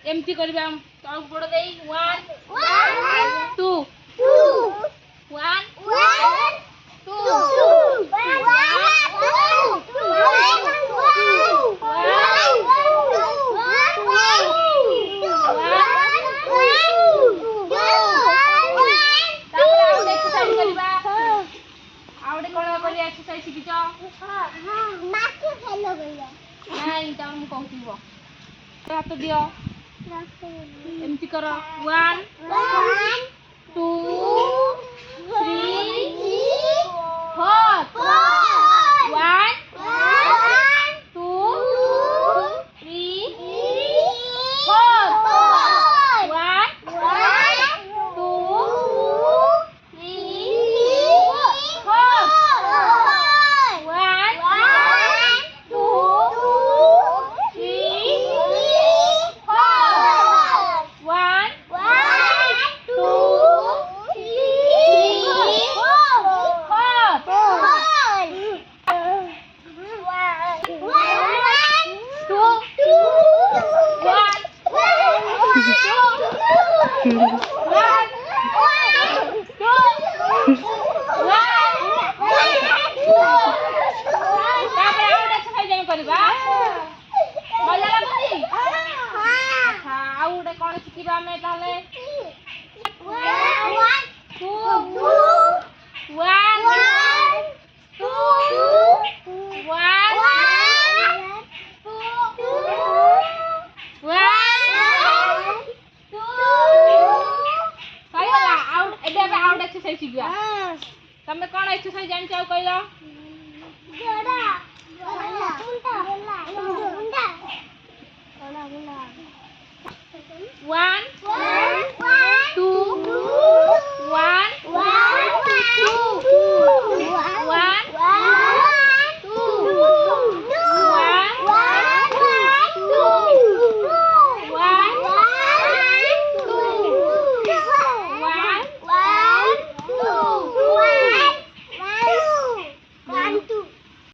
एमती करबा तळ गोड़ देई 1 2 1 2 एक्सरसाइज शिखिच नहीं तम कहूँ हाथ दियो एमती कर 1 2 3 4 1 2 3 4 1 2 3 4 1 2 3 कौन शिखा आम 1 2 1 2 1 एक्सरसाइज शिखा तमें कौन एक्सरसाइज जान कहल